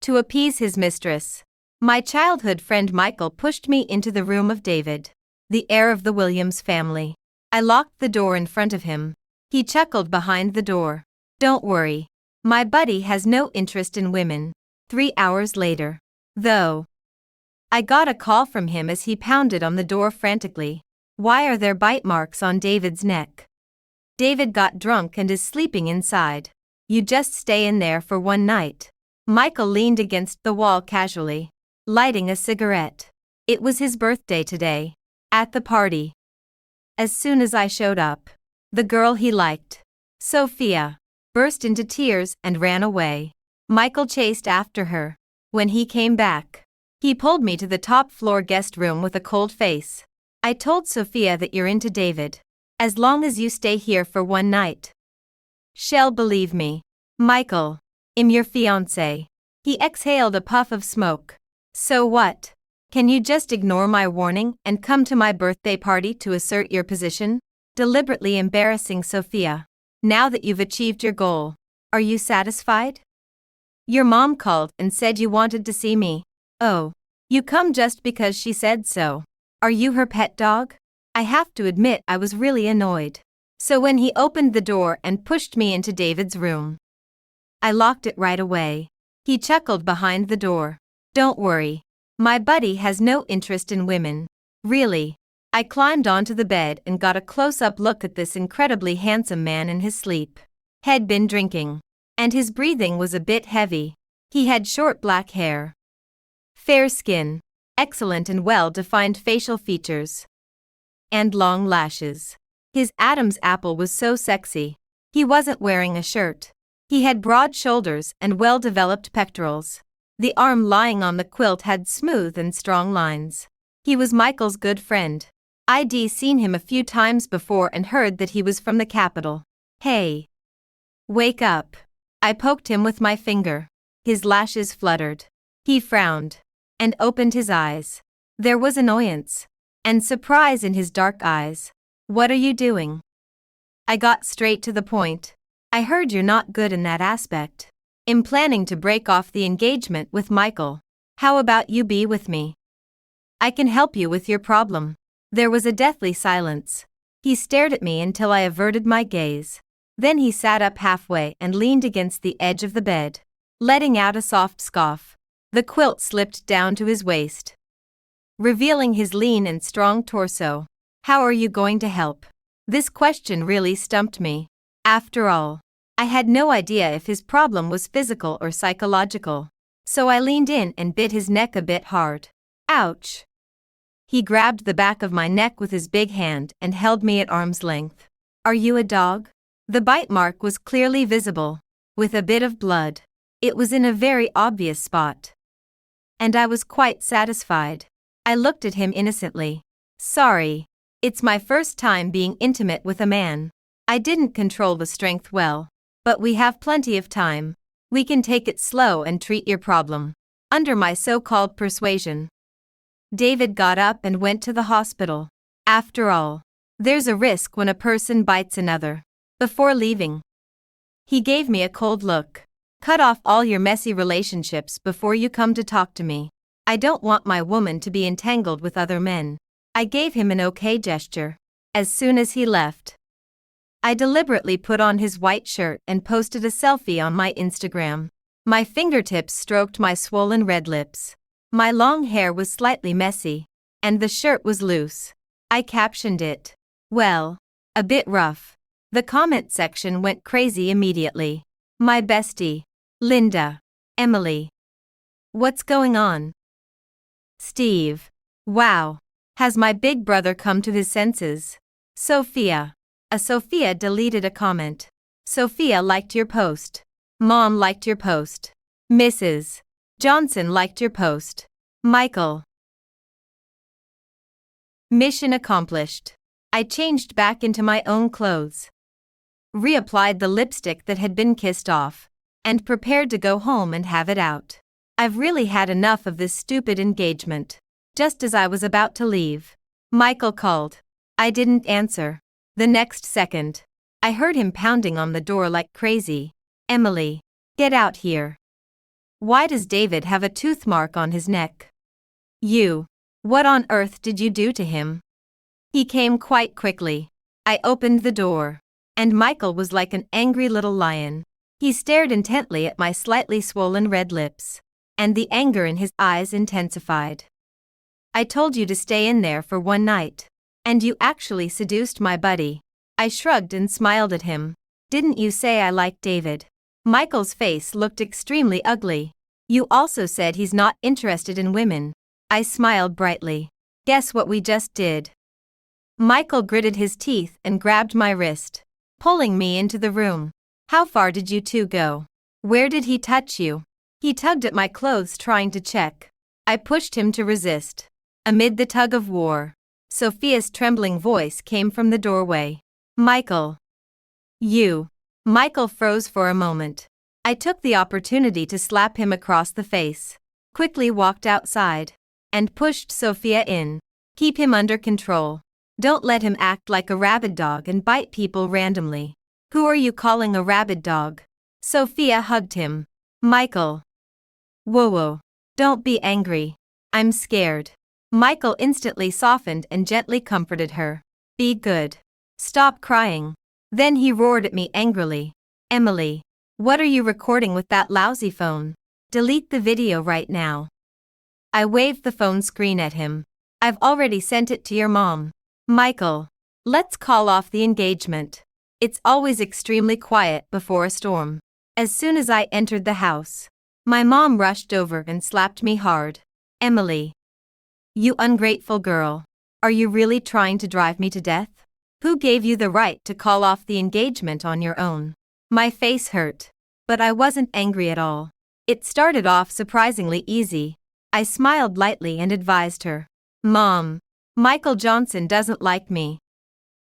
To appease his mistress, my childhood friend Michael pushed me into the room of David, the heir of the Williams family. I locked the door in front of him. He chuckled behind the door. Don't worry. My buddy has no interest in women. 3 hours later, though, I got a call from him as he pounded on the door frantically. Why are there bite marks on David's neck? David got drunk and is sleeping inside. You just stay in there for one night. Michael leaned against the wall casually, lighting a cigarette. It was his birthday today. At the party. As soon as I showed up, the girl he liked, Sophia, burst into tears and ran away. Michael chased after her. When he came back, he pulled me to the top floor guest room with a cold face. I told Sophia that you're into David. As long as you stay here for one night. She'll believe me. Michael, I'm your fiancé. He exhaled a puff of smoke. So what? Can you just ignore my warning and come to my birthday party to assert your position? Deliberately embarrassing Sophia. Now that you've achieved your goal, are you satisfied? Your mom called and said you wanted to see me. Oh, you come just because she said so. Are you her pet dog? I have to admit I was really annoyed. So when he opened the door and pushed me into David's room, I locked it right away. He chuckled behind the door. Don't worry. My buddy has no interest in women. Really. I climbed onto the bed and got a close-up look at this incredibly handsome man in his sleep. Had been drinking. And his breathing was a bit heavy. He had short black hair. Fair skin. Excellent and well-defined facial features. And long lashes. His Adam's apple was so sexy. He wasn't wearing a shirt. He had broad shoulders and well-developed pectorals. The arm lying on the quilt had smooth and strong lines. He was Michael's good friend. I'd seen him a few times before and heard that he was from the capital. Hey. Wake up. I poked him with my finger. His lashes fluttered. He frowned. And opened his eyes. There was annoyance. And surprise in his dark eyes. What are you doing? I got straight to the point. I heard you're not good in that aspect. I'm planning to break off the engagement with Michael. How about you be with me? I can help you with your problem. There was a deathly silence. He stared at me until I averted my gaze. Then he sat up halfway and leaned against the edge of the bed, letting out a soft scoff. The quilt slipped down to his waist, revealing his lean and strong torso. How are you going to help? This question really stumped me. After all, I had no idea if his problem was physical or psychological. So I leaned in and bit his neck a bit hard. Ouch. He grabbed the back of my neck with his big hand and held me at arm's length. Are you a dog? The bite mark was clearly visible, with a bit of blood. It was in a very obvious spot. And I was quite satisfied. I looked at him innocently. Sorry. It's my first time being intimate with a man. I didn't control the strength well. But we have plenty of time. We can take it slow and treat your problem. Under my so-called persuasion. David got up and went to the hospital. After all, there's a risk when a person bites another. Before leaving, he gave me a cold look. Cut off all your messy relationships before you come to talk to me. I don't want my woman to be entangled with other men. I gave him an okay gesture. As soon as he left, I deliberately put on his white shirt and posted a selfie on my Instagram. My fingertips stroked my swollen red lips. My long hair was slightly messy, and the shirt was loose. I captioned it, well, a bit rough. The comment section went crazy immediately. My bestie, Linda, Emily. What's going on? Steve. Wow. Has my big brother come to his senses? Sophia. Sophia deleted a comment. Sophia liked your post. Mom liked your post. Mrs. Johnson liked your post. Michael. Mission accomplished. I changed back into my own clothes, reapplied the lipstick that had been kissed off, and prepared to go home and have it out. I've really had enough of this stupid engagement. Just as I was about to leave, Michael called. I didn't answer. The next second, I heard him pounding on the door like crazy. Emily, get out here. Why does David have a tooth mark on his neck? You. What on earth did you do to him? He came quite quickly. I opened the door. And Michael was like an angry little lion. He stared intently at my slightly swollen red lips. And the anger in his eyes intensified. I told you to stay in there for one night. And you actually seduced my buddy. I shrugged and smiled at him. Didn't you say I liked David? Michael's face looked extremely ugly. You also said he's not interested in women. I smiled brightly. Guess what we just did? Michael gritted his teeth and grabbed my wrist, pulling me into the room. How far did you two go? Where did he touch you? He tugged at my clothes trying to check. I pushed him to resist. Amid the tug of war, Sophia's trembling voice came from the doorway. Michael. You. Michael froze for a moment. I took the opportunity to slap him across the face, quickly walked outside, and pushed Sophia in. Keep him under control. Don't let him act like a rabid dog and bite people randomly. Who are you calling a rabid dog? Sophia hugged him. Michael. Whoa. Don't be angry. I'm scared. Michael instantly softened and gently comforted her. Be good. Stop crying. Then he roared at me angrily. Emily, what are you recording with that lousy phone? Delete the video right now. I waved the phone screen at him. I've already sent it to your mom. Michael, let's call off the engagement. It's always extremely quiet before a storm. As soon as I entered the house, my mom rushed over and slapped me hard. Emily. You ungrateful girl. Are you really trying to drive me to death? Who gave you the right to call off the engagement on your own? My face hurt. But I wasn't angry at all. It started off surprisingly easy. I smiled lightly and advised her. Mom, Michael Johnson doesn't like me.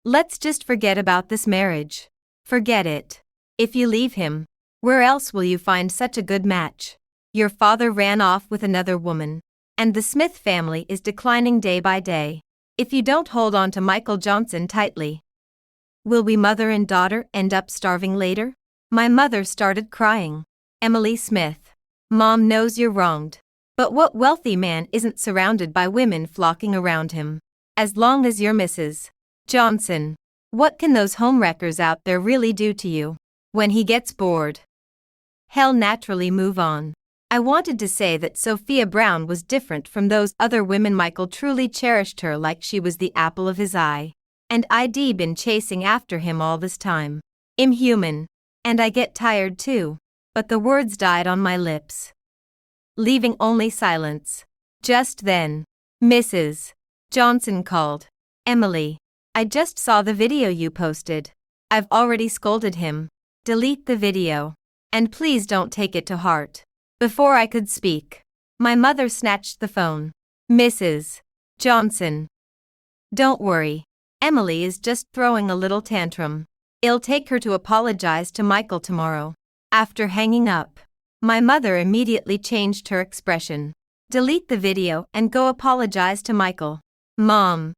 Let's just forget about this marriage. Forget it. If you leave him, where else will you find such a good match? Your father ran off with another woman. And the Smith family is declining day by day. If you don't hold on to Michael Johnson tightly, will we mother and daughter end up starving later? My mother started crying. Emily Smith. Mom knows you're wronged. But what wealthy man isn't surrounded by women flocking around him? As long as you're Mrs. Johnson, what can those homewreckers out there really do to you? When he gets bored, he'll naturally move on. I wanted to say that Sophia Brown was different from those other women. Michael truly cherished her like she was the apple of his eye. And I'd been chasing after him all this time. I'm human. And I get tired too. But the words died on my lips, leaving only silence. Just then, Mrs. Johnson called. Emily, I just saw the video you posted. I've already scolded him. Delete the video. And please don't take it to heart. Before I could speak, my mother snatched the phone. Mrs. Johnson. Don't worry. Emily is just throwing a little tantrum. It'll take her to apologize to Michael tomorrow. After hanging up, my mother immediately changed her expression. Delete the video and go apologize to Michael. Mom.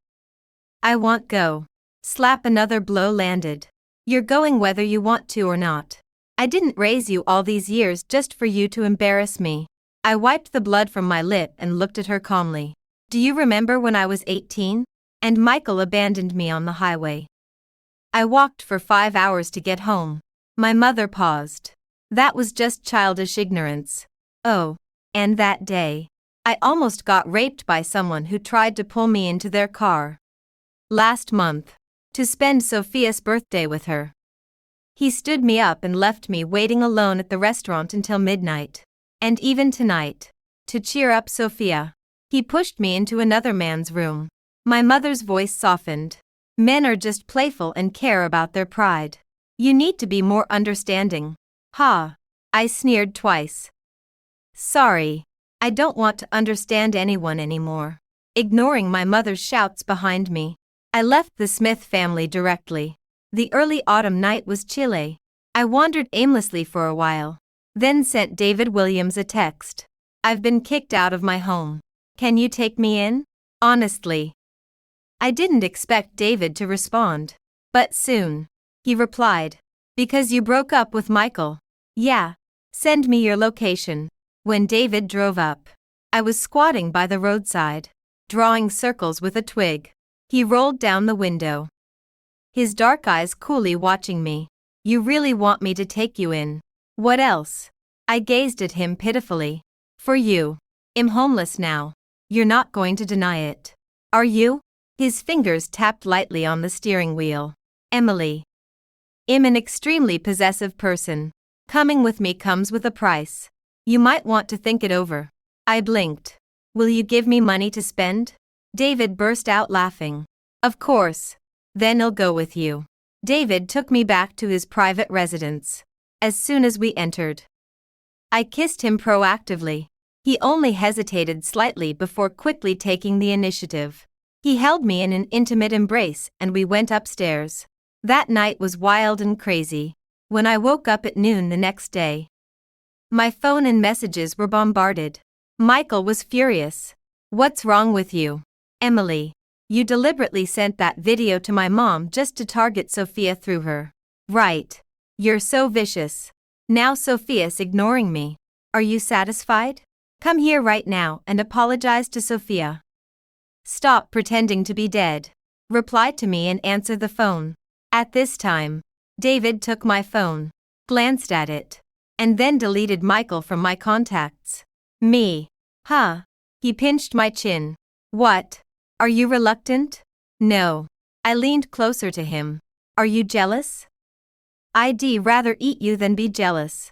I won't go. Slap. Another blow landed. You're going whether you want to or not. I didn't raise you all these years just for you to embarrass me. I wiped the blood from my lip and looked at her calmly. Do you remember when I was 18? And Michael abandoned me on the highway. I walked for 5 hours to get home. My mother paused. That was just childish ignorance. Oh, and that day, I almost got raped by someone who tried to pull me into their car. Last month, to spend Sophia's birthday with her. He stood me up and left me waiting alone at the restaurant until midnight. And even tonight, to cheer up Sophia, he pushed me into another man's room. My mother's voice softened. Men are just playful and care about their pride. You need to be more understanding. Ha! I sneered twice. Sorry, I don't want to understand anyone anymore. Ignoring my mother's shouts behind me, I left the Smith family directly. The early autumn night was chilly. I wandered aimlessly for a while, then sent David Williams a text. I've been kicked out of my home. Can you take me in? Honestly, I didn't expect David to respond. But soon, he replied. Because you broke up with Michael. Yeah. Send me your location. When David drove up, I was squatting by the roadside, drawing circles with a twig. He rolled down the window, his dark eyes coolly watching me. You really want me to take you in? What else? I gazed at him pitifully. For you. I'm homeless now. You're not going to deny it. Are you? His fingers tapped lightly on the steering wheel. Emily. I'm an extremely possessive person. Coming with me comes with a price. You might want to think it over. I blinked. Will you give me money to spend? David burst out laughing. Of course. Then I'll go with you. David took me back to his private residence. As soon as we entered, I kissed him proactively. He only hesitated slightly before quickly taking the initiative. He held me in an intimate embrace and we went upstairs. That night was wild and crazy. When I woke up at noon the next day, my phone and messages were bombarded. Michael was furious. What's wrong with you? Emily, you deliberately sent that video to my mom just to target Sophia through her. Right. You're so vicious. Now Sophia's ignoring me. Are you satisfied? Come here right now and apologize to Sophia. Stop pretending to be dead. Reply to me and answer the phone. At this time, David took my phone, glanced at it, and then deleted Michael from my contacts. Me. Huh? He pinched my chin. What? Are you reluctant? No. I leaned closer to him. Are you jealous? I'd rather eat you than be jealous.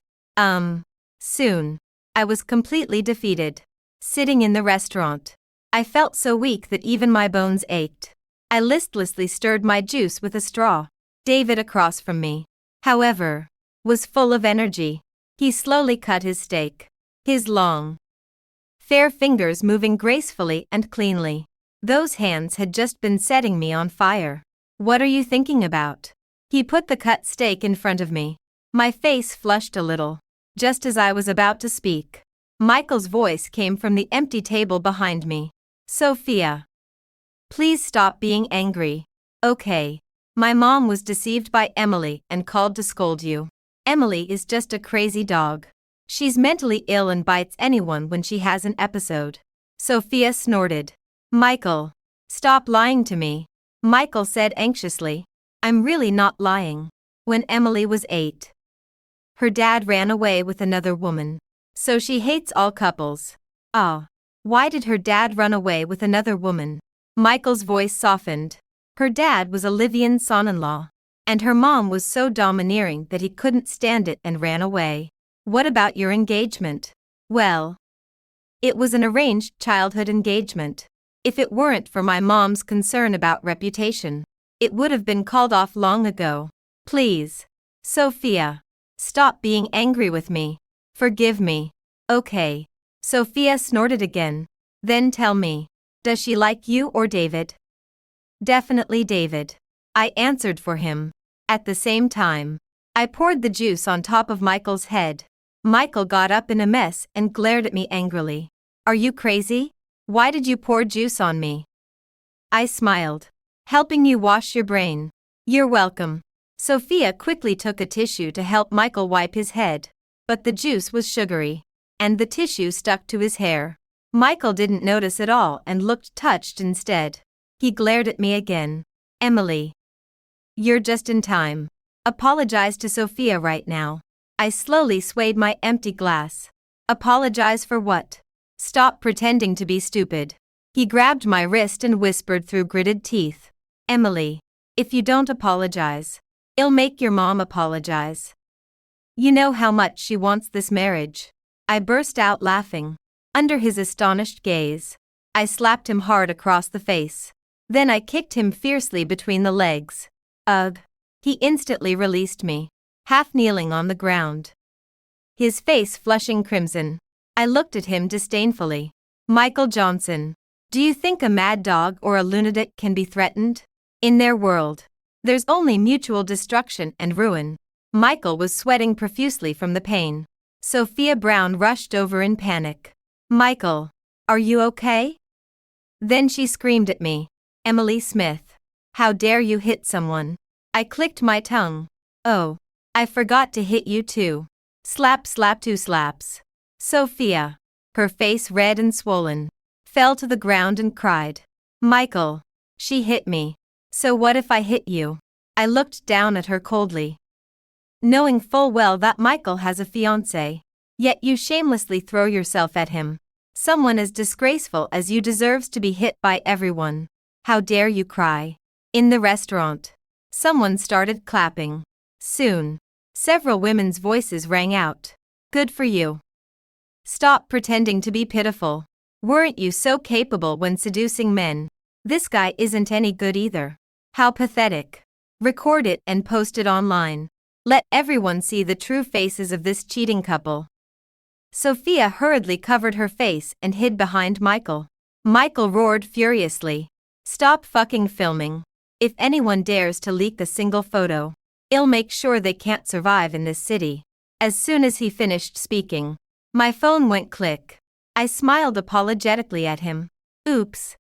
Soon. I was completely defeated. Sitting in the restaurant, I felt so weak that even my bones ached. I listlessly stirred my juice with a straw. David across from me, however, was full of energy. He slowly cut his steak, his long, fair fingers moving gracefully and cleanly. Those hands had just been setting me on fire. What are you thinking about? He put the cut steak in front of me. My face flushed a little. Just as I was about to speak, Michael's voice came from the empty table behind me. Sophia. Please stop being angry. Okay. My mom was deceived by Emily and called to scold you. Emily is just a crazy dog. She's mentally ill and bites anyone when she has an episode. Sophia snorted. Michael. Stop lying to me. Michael said anxiously. I'm really not lying. When Emily was 8, her dad ran away with another woman. So she hates all couples. Ah. Why did her dad run away with another woman? Michael's voice softened. Her dad was Olivia's son-in-law, and her mom was so domineering that he couldn't stand it and ran away. What about your engagement? Well, it was an arranged childhood engagement. If it weren't for my mom's concern about reputation, it would have been called off long ago. Please, Sophia, stop being angry with me. Forgive me. Okay. Sophia snorted again. Then tell me, does she like you or David? Definitely David. I answered for him. At the same time, I poured the juice on top of Michael's head. Michael got up in a mess and glared at me angrily. Are you crazy? Why did you pour juice on me? I smiled. Helping you wash your brain. You're welcome. Sophia quickly took a tissue to help Michael wipe his head. But the juice was sugary, and the tissue stuck to his hair. Michael didn't notice at all and looked touched instead. He glared at me again. Emily. You're just in time. Apologize to Sophia right now. I slowly swayed my empty glass. Apologize for what? Stop pretending to be stupid. He grabbed my wrist and whispered through gritted teeth. Emily, if you don't apologize, it'll make your mom apologize. You know how much she wants this marriage. I burst out laughing. Under his astonished gaze, I slapped him hard across the face. Then I kicked him fiercely between the legs. Ugh. He instantly released me, half kneeling on the ground, his face flushing crimson. I looked at him disdainfully. Michael Johnson, do you think a mad dog or a lunatic can be threatened? In their world, there's only mutual destruction and ruin. Michael was sweating profusely from the pain. Sophia Brown rushed over in panic. Michael, are you okay? Then she screamed at me. Emily Smith, how dare you hit someone? I clicked my tongue. Oh, I forgot to hit you too. Slap slap 2 slaps. Sophia, her face red and swollen, fell to the ground and cried. Michael, she hit me. So what if I hit you? I looked down at her coldly. Knowing full well that Michael has a fiancé, yet you shamelessly throw yourself at him. Someone as disgraceful as you deserves to be hit by everyone. How dare you cry? In the restaurant, someone started clapping. Soon, several women's voices rang out. Good for you. Stop pretending to be pitiful. Weren't you so capable when seducing men? This guy isn't any good either. How pathetic. Record it and post it online. Let everyone see the true faces of this cheating couple. Sophia hurriedly covered her face and hid behind Michael. Michael roared furiously. Stop fucking filming. If anyone dares to leak a single photo, I'll make sure they can't survive in this city. As soon as he finished speaking, my phone went click. I smiled apologetically at him. Oops.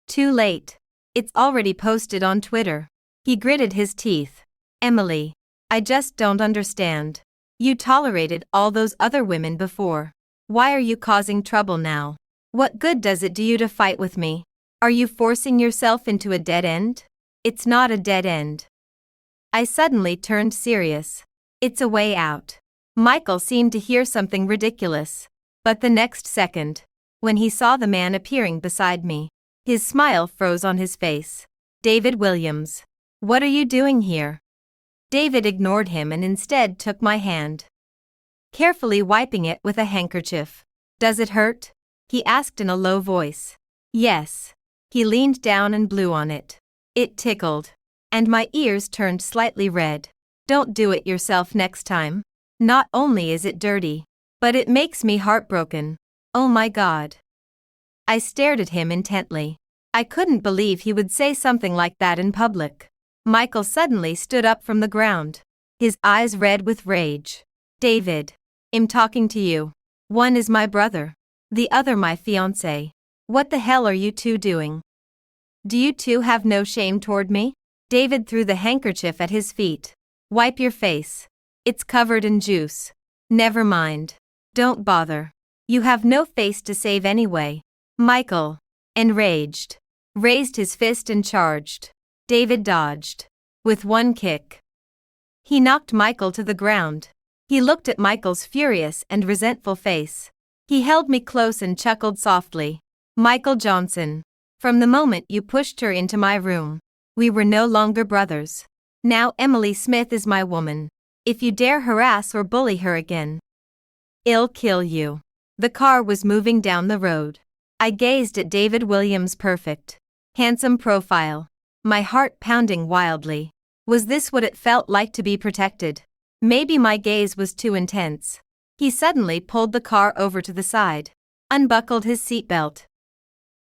Too late. It's already posted on Twitter. He gritted his teeth. Emily, I just don't understand. You tolerated all those other women before. Why are you causing trouble now? What good does it do you to fight with me? Are you forcing yourself into a dead end? It's not a dead end. I suddenly turned serious. It's a way out. Michael seemed to hear something ridiculous. But the next second, when he saw the man appearing beside me, his smile froze on his face. David Williams. What are you doing here? David ignored him and instead took my hand, carefully wiping it with a handkerchief. Does it hurt? He asked in a low voice. Yes. He leaned down and blew on it. It tickled, and my ears turned slightly red. Don't do it yourself next time. Not only is it dirty, but it makes me heartbroken. Oh my God. I stared at him intently. I couldn't believe he would say something like that in public. Michael suddenly stood up from the ground, his eyes red with rage. David, I'm talking to you. One is my brother, the other my fiancé. What the hell are you two doing? Do you two have no shame toward me? David threw the handkerchief at his feet. Wipe your face. It's covered in juice. Never mind. Don't bother. You have no face to save anyway. Michael, enraged, raised his fist and charged. David dodged. With one kick, he knocked Michael to the ground. He looked at Michael's furious and resentful face. He held me close and chuckled softly. Michael Johnson, from the moment you pushed her into my room, we were no longer brothers. Now Emily Smith is my woman. If you dare harass or bully her again, I'll kill you. The car was moving down the road. I gazed at David Williams' perfect, handsome profile, my heart pounding wildly. Was this what it felt like to be protected? Maybe my gaze was too intense. He suddenly pulled the car over to the side, unbuckled his seatbelt,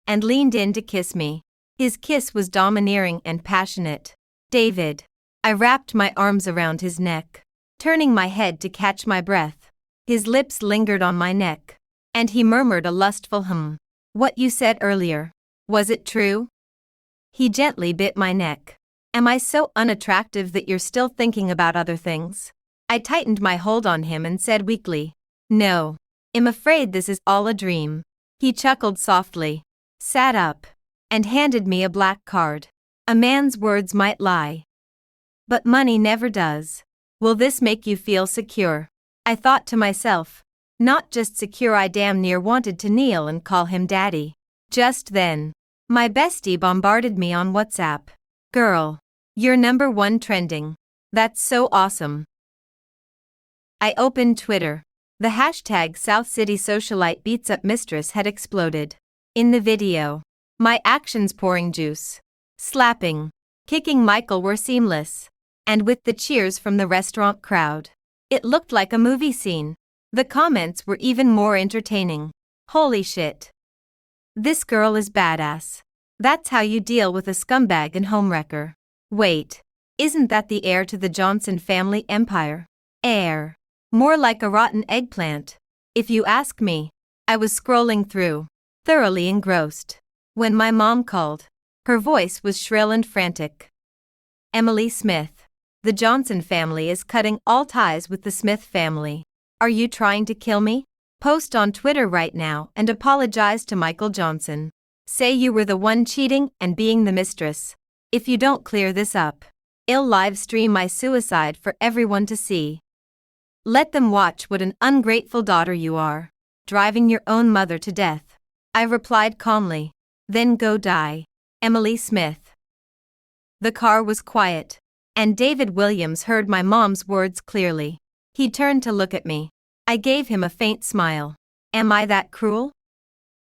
and leaned in to kiss me. His kiss was domineering and passionate. David. I wrapped my arms around his neck, turning my head to catch my breath. His lips lingered on my neck, and he murmured a lustful hum. What you said earlier, was it true? He gently bit my neck. Am I so unattractive that you're still thinking about other things? I tightened my hold on him and said weakly, No. I'm afraid this is all a dream. He chuckled softly, sat up, and handed me a black card. A man's words might lie, but money never does. Will this make you feel secure? I thought to myself. Not just secure, I damn near wanted to kneel and call him daddy. Just then, my bestie bombarded me on WhatsApp. Girl, you're #1 trending. That's so awesome. I opened Twitter. The hashtag South City Socialite beats up mistress had exploded. In the video, my actions pouring juice, slapping, kicking Michael were seamless. And with the cheers from the restaurant crowd, it looked like a movie scene. The comments were even more entertaining. Holy shit. This girl is badass. That's how you deal with a scumbag and homewrecker. Wait, isn't that the heir to the Johnson family empire? Heir. More like a rotten eggplant. If you ask me. I was scrolling through, thoroughly engrossed, when my mom called. Her voice was shrill and frantic. Emily Smith. The Johnson family is cutting all ties with the Smith family. Are you trying to kill me? Post on Twitter right now and apologize to Michael Johnson. Say you were the one cheating and being the mistress. If you don't clear this up, I'll live stream my suicide for everyone to see. Let them watch what an ungrateful daughter you are, driving your own mother to death. I replied calmly. Then go die. Emily Smith. The car was quiet, and David Williams heard my mom's words clearly. He turned to look at me. I gave him a faint smile. Am I that cruel?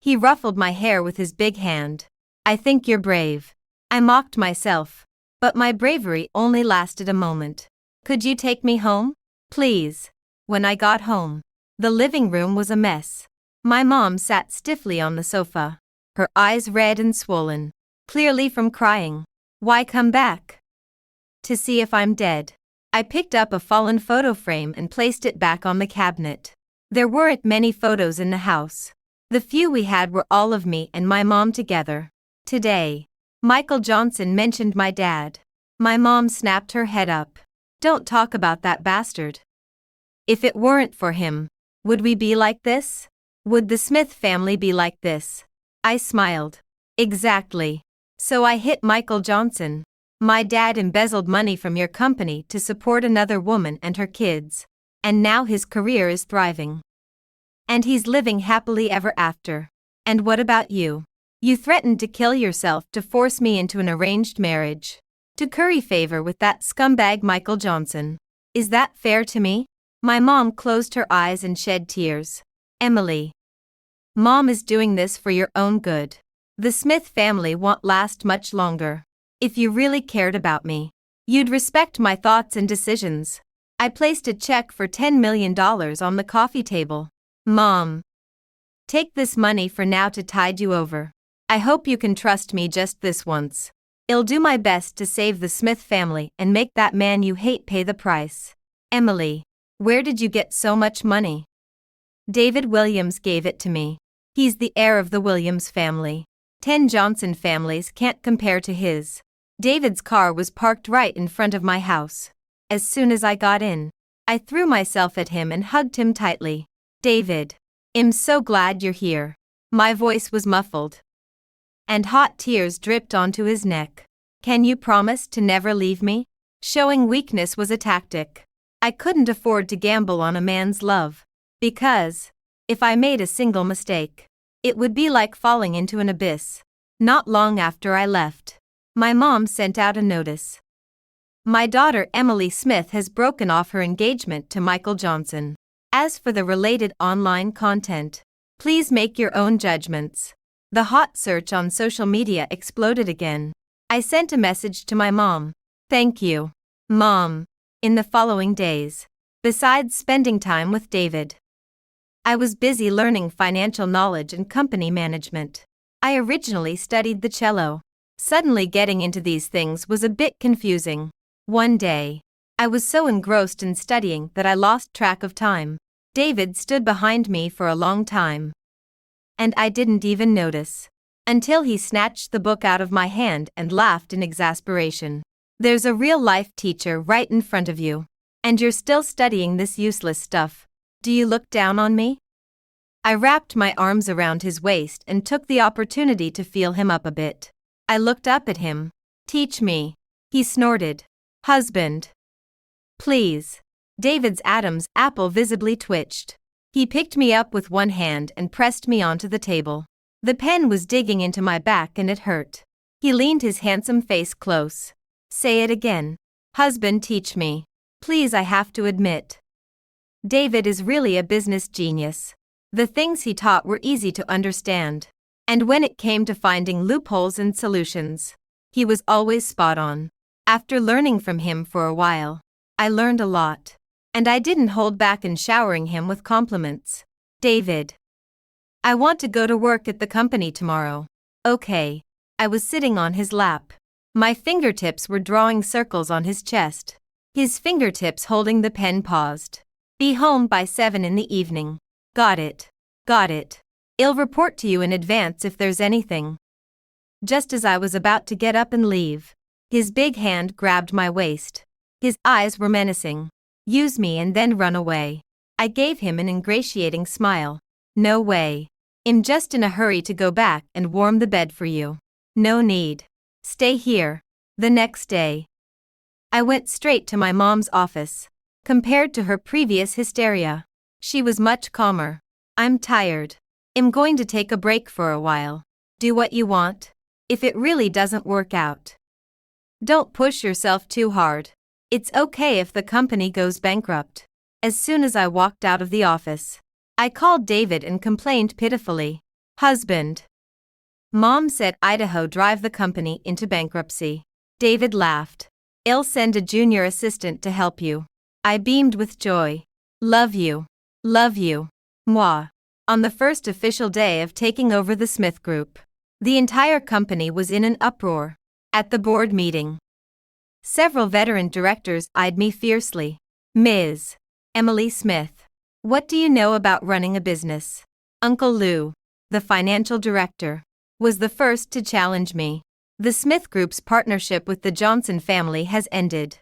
He ruffled my hair with his big hand. I think you're brave. I mocked myself, but my bravery only lasted a moment. Could you take me home? Please. When I got home, the living room was a mess. My mom sat stiffly on the sofa, her eyes red and swollen, clearly from crying. Why come back? To see if I'm dead. I picked up a fallen photo frame and placed it back on the cabinet. There weren't many photos in the house. The few we had were all of me and my mom together. Today, Michael Johnson mentioned my dad. My mom snapped her head up. Don't talk about that bastard. If it weren't for him, would we be like this? Would the Smith family be like this? I smiled. Exactly. So I hit Michael Johnson. My dad embezzled money from your company to support another woman and her kids. And now his career is thriving. And he's living happily ever after. And what about you? You threatened to kill yourself to force me into an arranged marriage. To curry favor with that scumbag Michael Johnson. Is that fair to me? My mom closed her eyes and shed tears. Emily. Mom is doing this for your own good. The Smith family won't last much longer. If you really cared about me, you'd respect my thoughts and decisions. I placed a check for $10 million on the coffee table. Mom. Take this money for now to tide you over. I hope you can trust me just this once. I'll do my best to save the Smith family and make that man you hate pay the price. Emily. Where did you get so much money? David Williams gave it to me. He's the heir of the Williams family. 10 Johnson families can't compare to his. David's car was parked right in front of my house. As soon as I got in, I threw myself at him and hugged him tightly. David. I'm so glad you're here. My voice was muffled. And hot tears dripped onto his neck. Can you promise to never leave me? Showing weakness was a tactic. I couldn't afford to gamble on a man's love. Because, if I made a single mistake, it would be like falling into an abyss. Not long after I left, my mom sent out a notice. My daughter Emily Smith has broken off her engagement to Michael Johnson. As for the related online content, please make your own judgments. The hot search on social media exploded again. I sent a message to my mom. Thank you, Mom. In the following days, besides spending time with David, I was busy learning financial knowledge and company management. I originally studied the cello. Suddenly getting into these things was a bit confusing. One day, I was so engrossed in studying that I lost track of time. David stood behind me for a long time. And I didn't even notice. Until he snatched the book out of my hand and laughed in exasperation. There's a real-life teacher right in front of you. And you're still studying this useless stuff. Do you look down on me? I wrapped my arms around his waist and took the opportunity to feel him up a bit. I looked up at him. Teach me. He snorted. Husband. Please. David's Adam's apple visibly twitched. He picked me up with one hand and pressed me onto the table. The pen was digging into my back and it hurt. He leaned his handsome face close. Say it again. Husband, teach me. Please, I have to admit. David is really a business genius. The things he taught were easy to understand. And when it came to finding loopholes and solutions, he was always spot on. After learning from him for a while, I learned a lot. And I didn't hold back in showering him with compliments. David. I want to go to work at the company tomorrow. Okay. I was sitting on his lap. My fingertips were drawing circles on his chest. His fingertips holding the pen paused. Be home by 7 in the evening. Got it. Got it. I'll report to you in advance if there's anything. Just as I was about to get up and leave, his big hand grabbed my waist. His eyes were menacing. Use me and then run away. I gave him an ingratiating smile. No way. I'm just in a hurry to go back and warm the bed for you. No need. Stay here. The next day, I went straight to my mom's office. Compared to her previous hysteria, she was much calmer. I'm tired. I'm going to take a break for a while. Do what you want. If it really doesn't work out, don't push yourself too hard. It's okay if the company goes bankrupt. As soon as I walked out of the office, I called David and complained pitifully. Husband. Mom said Idaho drive the company into bankruptcy. David laughed. I'll send a junior assistant to help you. I beamed with joy. Love you. Love you. Moi. On the first official day of taking over the Smith Group, the entire company was in an uproar. At the board meeting, several veteran directors eyed me fiercely. Ms. Emily Smith, what do you know about running a business? Uncle Lou, the financial director, was the first to challenge me. The Smith Group's partnership with the Johnson family has ended,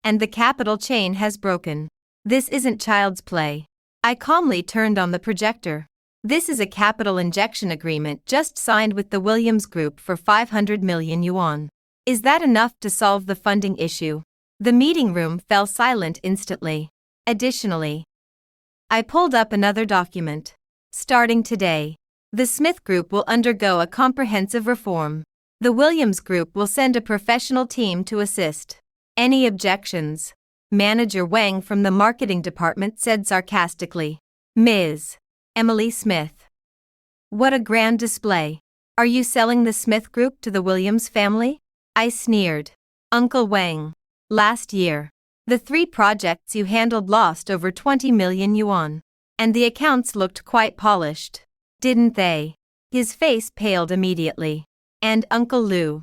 and the capital chain has broken. This isn't child's play. I calmly turned on the projector. This is a capital injection agreement just signed with the Williams Group for 500 million yuan. Is that enough to solve the funding issue? The meeting room fell silent instantly. Additionally, I pulled up another document. Starting today, the Smith Group will undergo a comprehensive reform. The Williams Group will send a professional team to assist. Any objections? Manager Wang from the marketing department said sarcastically. Ms. Emily Smith. What a grand display. Are you selling the Smith Group to the Williams family? I sneered. Uncle Wang. Last year, the 3 projects you handled lost over 20 million yuan. And the accounts looked quite polished. Didn't they? His face paled immediately. And Uncle Lou.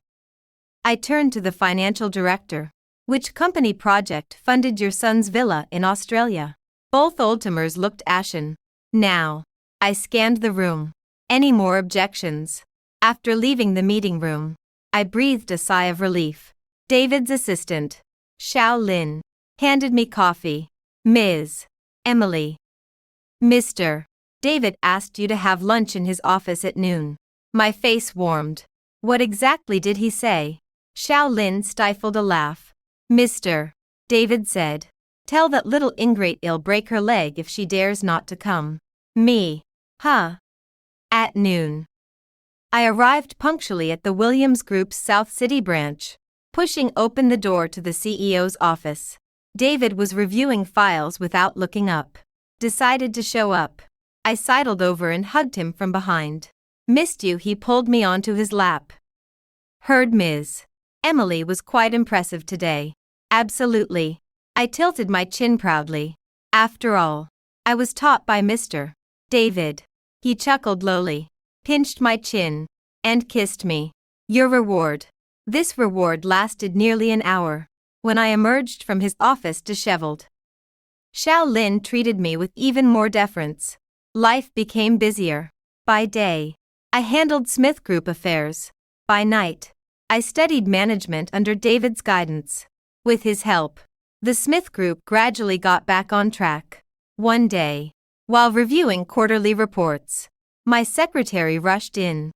I turned to the financial director. Which company project funded your son's villa in Australia? Both old-timers looked ashen. Now, I scanned the room. Any more objections? After leaving the meeting room, I breathed a sigh of relief. David's assistant, Xiao Lin, handed me coffee. Ms. Emily. Mr. David asked you to have lunch in his office at noon. My face warmed. What exactly did he say? Xiao Lin stifled a laugh. Mr. David said, tell that little ingrate I'll break her leg if she dares not to come. Me. Huh. At noon, I arrived punctually at the Williams Group's South City branch, pushing open the door to the CEO's office. David was reviewing files without looking up. Decided to show up. I sidled over and hugged him from behind. Missed you, he pulled me onto his lap. Heard Ms. Emily was quite impressive today. Absolutely. I tilted my chin proudly. After all, I was taught by Mr. David. He chuckled lowly, pinched my chin, and kissed me. Your reward. This reward lasted nearly an hour. When I emerged from his office disheveled, Xiao Lin treated me with even more deference. Life became busier. By day, I handled Smith Group affairs. By night, I studied management under David's guidance. With his help, the Smith Group gradually got back on track. One day, while reviewing quarterly reports, my secretary rushed in.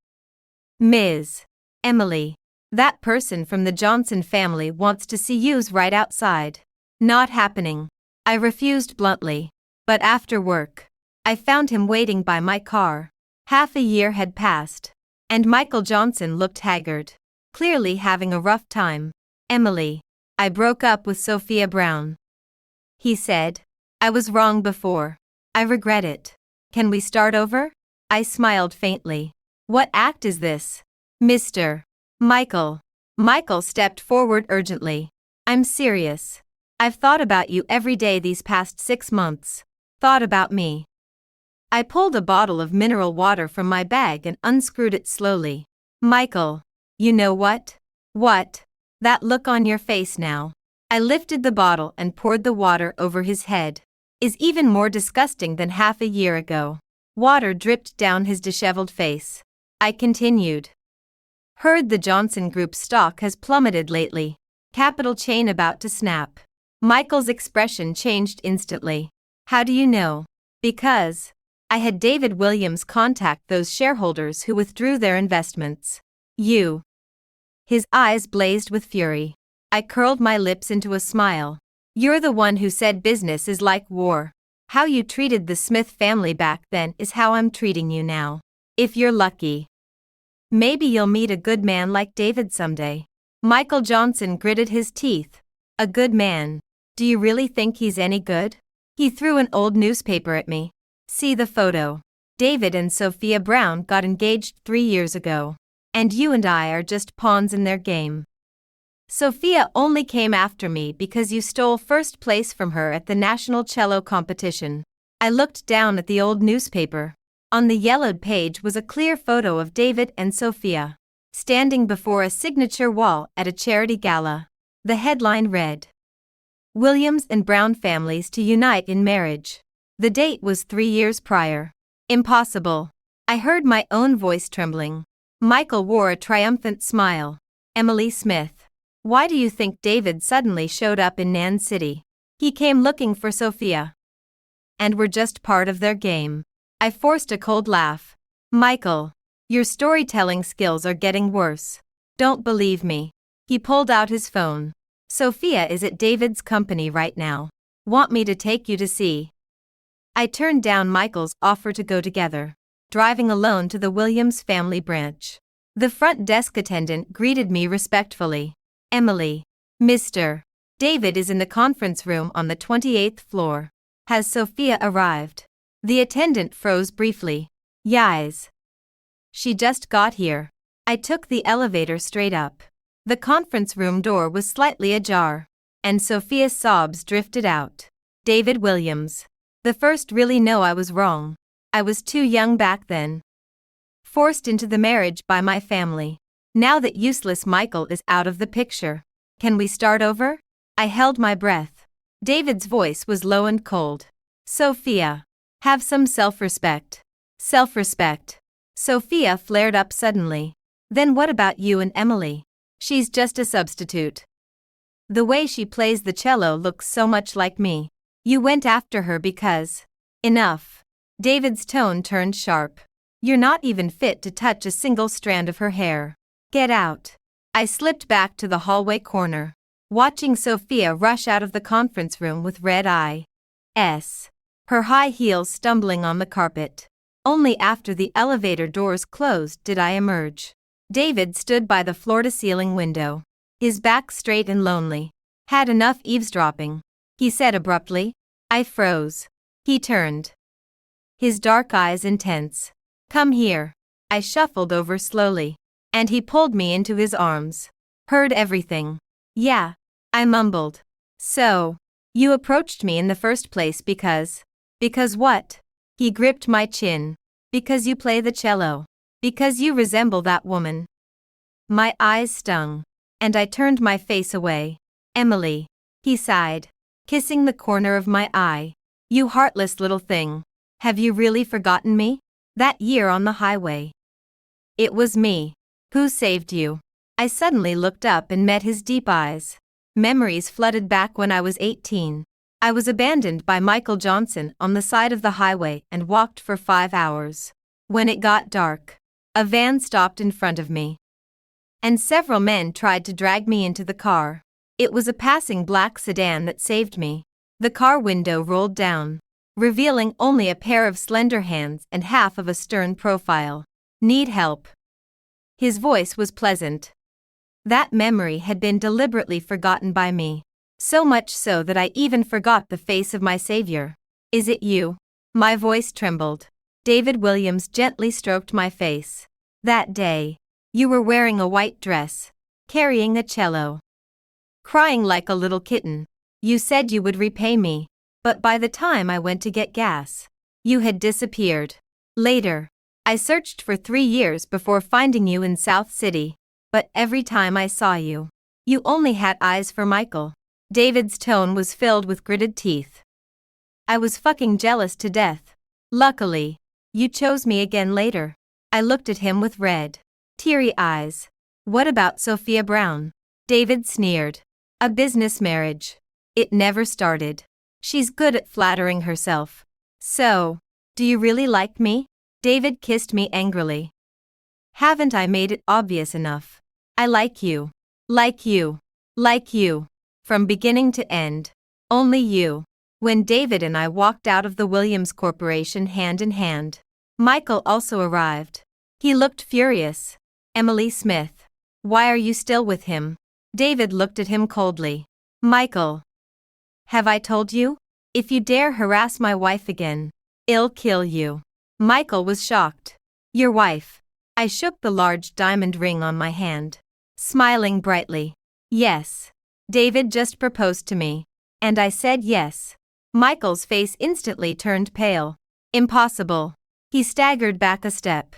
Ms. Emily, that person from the Johnson family wants to see you's right outside. Not happening. I refused bluntly. But after work, I found him waiting by my car. Half a year had passed, and Michael Johnson looked haggard, clearly having a rough time. Emily, I broke up with Sophia Brown. He said, I was wrong before. I regret it. Can we start over? I smiled faintly. What act is this? Mr. Michael. Michael stepped forward urgently. I'm serious. I've thought about you every day these past 6 months. Thought about me. I pulled a bottle of mineral water from my bag and unscrewed it slowly. Michael, you know what? What? That look on your face now. I lifted the bottle and poured the water over his head. Is even more disgusting than half a year ago. Water dripped down his disheveled face. I continued. Heard the Johnson Group stock has plummeted lately. Capital chain about to snap. Michael's expression changed instantly. How do you know? Because I had David Williams contact those shareholders who withdrew their investments. You. His eyes blazed with fury. I curled my lips into a smile. You're the one who said business is like war. How you treated the Smith family back then is how I'm treating you now. If you're lucky. Maybe you'll meet a good man like David someday. Michael Johnson gritted his teeth. A good man. Do you really think he's any good? He threw an old newspaper at me. See the photo. David and Sophia Brown got engaged 3 years ago. And you and I are just pawns in their game. Sophia only came after me because you stole first place from her at the national cello competition. I looked down at the old newspaper. On the yellowed page was a clear photo of David and Sophia, standing before a signature wall at a charity gala. The headline read, Williams and Brown families to unite in marriage. The date was 3 years prior. Impossible. I heard my own voice trembling. Michael wore a triumphant smile. Emily Smith. Why do you think David suddenly showed up in Nan City? He came looking for Sophia. And we're just part of their game. I forced a cold laugh. Michael, your storytelling skills are getting worse. Don't believe me. He pulled out his phone. Sophia is at David's company right now. Want me to take you to see? I turned down Michael's offer to go together, driving alone to the Williams family branch. The front desk attendant greeted me respectfully. Emily. Mr. David is in the conference room on the 28th floor. Has Sophia arrived? The attendant froze briefly. Yes. She just got here. I took the elevator straight up. The conference room door was slightly ajar, and Sophia's sobs drifted out. David Williams. The first really know I was wrong. I was too young back then. Forced into the marriage by my family. Now that useless Michael is out of the picture. Can we start over? I held my breath. David's voice was low and cold. Sophia. Have some self-respect. Self-respect. Sophia flared up suddenly. Then what about you and Emily? She's just a substitute. The way she plays the cello looks so much like me. You went after her because... Enough. David's tone turned sharp. You're not even fit to touch a single strand of her hair. Get out. I slipped back to the hallway corner, watching Sophia rush out of the conference room with red eyes. Her high heels stumbling on the carpet. Only after the elevator doors closed did I emerge. David stood by the floor-to-ceiling window, his back straight and lonely. Had enough eavesdropping, he said abruptly. I froze. He turned, his dark eyes intense. Come here. I shuffled over slowly, and he pulled me into his arms. Heard everything. Yeah, I mumbled. So, you approached me in the first place because... Because what? He gripped my chin. Because you play the cello. Because you resemble that woman. My eyes stung, and I turned my face away. Emily, he sighed, kissing the corner of my eye. You heartless little thing. Have you really forgotten me? That year on the highway. It was me. Who saved you? I suddenly looked up and met his deep eyes. Memories flooded back when I was 18. I was abandoned by Michael Johnson on the side of the highway and walked for 5 hours. When it got dark, a van stopped in front of me, and several men tried to drag me into the car. It was a passing black sedan that saved me. The car window rolled down, revealing only a pair of slender hands and half of a stern profile. Need help? His voice was pleasant. That memory had been deliberately forgotten by me, so much so that I even forgot the face of my savior. Is it you? My voice trembled. David Williams gently stroked my face. That day, you were wearing a white dress, carrying a cello, crying like a little kitten. You said you would repay me, but by the time I went to get gas, you had disappeared. Later, I searched for 3 years before finding you in South City, but every time I saw you, you only had eyes for Michael. David's tone was filled with gritted teeth. I was fucking jealous to death. Luckily, you chose me again later. I looked at him with red, teary eyes. What about Sophia Brown? David sneered. A business marriage. It never started. She's good at flattering herself. So, do you really like me? David kissed me angrily. Haven't I made it obvious enough? I like you. Like you. Like you. From beginning to end. Only you. When David and I walked out of the Williams Corporation hand in hand, Michael also arrived. He looked furious. Emily Smith. Why are you still with him? David looked at him coldly. Michael. Have I told you? If you dare harass my wife again, I'll kill you. Michael was shocked. Your wife. I shook the large diamond ring on my hand, smiling brightly. Yes. David just proposed to me. And I said yes. Michael's face instantly turned pale. Impossible. He staggered back a step,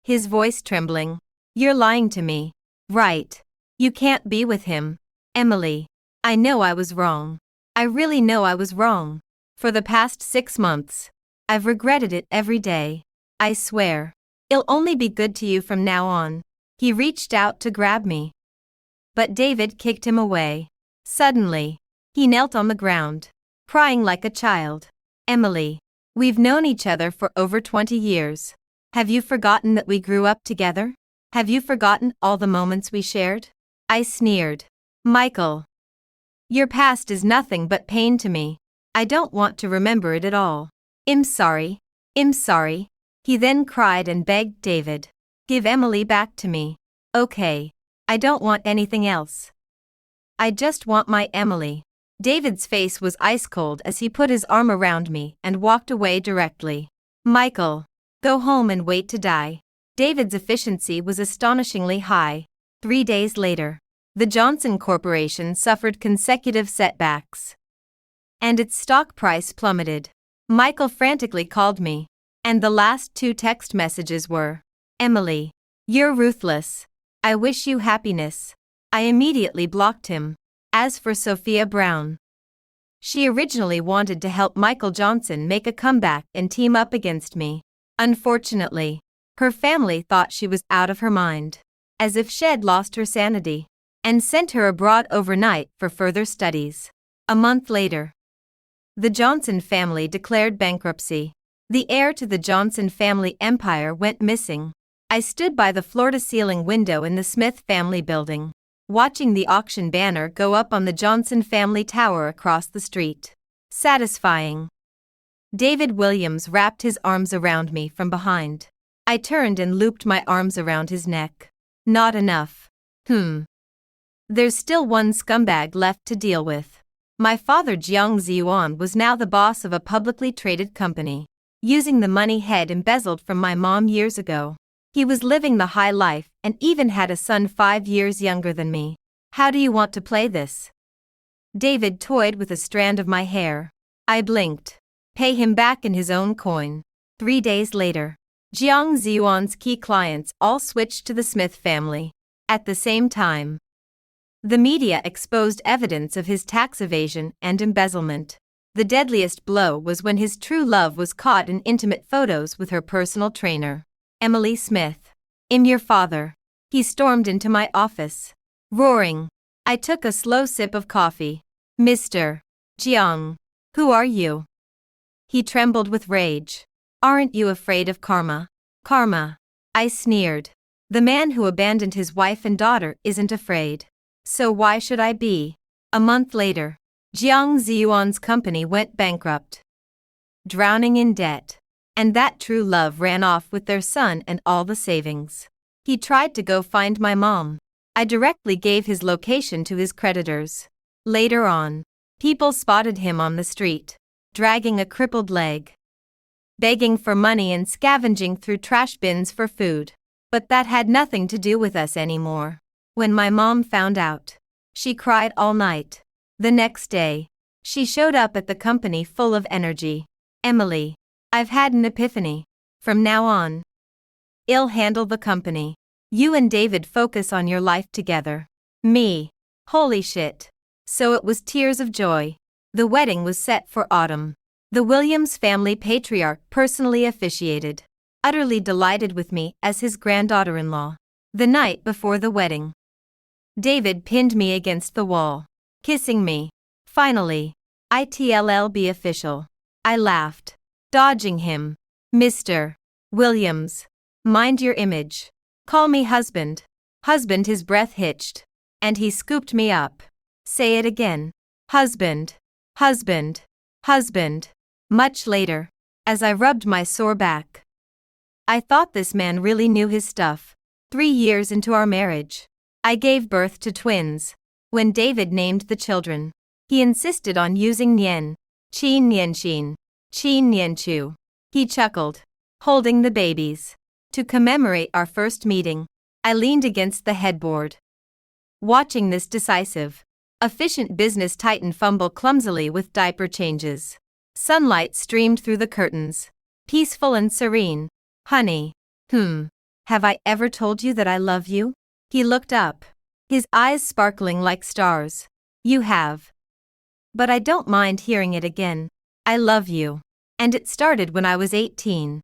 his voice trembling. You're lying to me. Right. You can't be with him. Emily. I know I was wrong. I really know I was wrong. For the past 6 months, I've regretted it every day. I swear. I'll only be good to you from now on. He reached out to grab me, but David kicked him away. Suddenly, he knelt on the ground, crying like a child. Emily, we've known each other for over 20 years. Have you forgotten that we grew up together? Have you forgotten all the moments we shared? I sneered. Michael, your past is nothing but pain to me. I don't want to remember it at all. I'm sorry. I'm sorry. He then cried and begged David. Give Emily back to me. Okay. I don't want anything else. I just want my Emily. David's face was ice cold as he put his arm around me and walked away directly. Michael, go home and wait to die. David's efficiency was astonishingly high. 3 days later, the Johnson Corporation suffered consecutive setbacks, and its stock price plummeted. Michael frantically called me, and the last 2 text messages were, Emily, you're ruthless. I wish you happiness. I immediately blocked him. As for Sophia Brown, she originally wanted to help Michael Johnson make a comeback and team up against me. Unfortunately, her family thought she was out of her mind, as if she'd lost her sanity, and sent her abroad overnight for further studies. A month later, the Johnson family declared bankruptcy. The heir to the Johnson family empire went missing. I stood by the floor-to-ceiling window in the Smith family building, watching the auction banner go up on the Johnson family tower across the street. Satisfying. David Williams wrapped his arms around me from behind. I turned and looped my arms around his neck. Not enough. There's still one scumbag left to deal with. My father Jiang Ziyuan was now the boss of a publicly traded company, using the money he'd embezzled from my mom years ago. He was living the high life and even had a son 5 years younger than me. How do you want to play this? David toyed with a strand of my hair. I blinked. Pay him back in his own coin. 3 days later, Jiang Ziyuan's key clients all switched to the Smith family. At the same time, the media exposed evidence of his tax evasion and embezzlement. The deadliest blow was when his true love was caught in intimate photos with her personal trainer, Emily Smith. I'm your father. He stormed into my office, roaring. I took a slow sip of coffee. Mr. Jiang, who are you? He trembled with rage. Aren't you afraid of karma? Karma. I sneered. The man who abandoned his wife and daughter isn't afraid. So why should I be? A month later, Jiang Ziyuan's company went bankrupt, drowning in debt. And that true love ran off with their son and all the savings. He tried to go find my mom. I directly gave his location to his creditors. Later on, people spotted him on the street, dragging a crippled leg, begging for money and scavenging through trash bins for food. But that had nothing to do with us anymore. When my mom found out, she cried all night. The next day, she showed up at the company full of energy. Emily, I've had an epiphany. From now on, I'll handle the company. You and David focus on your life together. Me. Holy shit. So it was tears of joy. The wedding was set for autumn. The Williams family patriarch personally officiated, utterly delighted with me as his granddaughter-in-law. The night before the wedding, David pinned me against the wall, kissing me. Finally, ITLLB official. I laughed, dodging him. Mr. Williams. Mind your image. Call me husband. Husband, his breath hitched. And he scooped me up. Say it again. Husband. Husband. Husband. Much later, as I rubbed my sore back. I thought this man really knew his stuff. 3 years into our marriage, I gave birth to twins. When David named the children, he insisted on using Nyen, Chin Nyen Shin, Chin Nyen Chu. He chuckled, holding the babies. To commemorate our first meeting, I leaned against the headboard. Watching this decisive, efficient business titan fumble clumsily with diaper changes. Sunlight streamed through the curtains, peaceful and serene. Honey, have I ever told you that I love you? He looked up, his eyes sparkling like stars. You have. But I don't mind hearing it again. I love you. And it started when I was 18.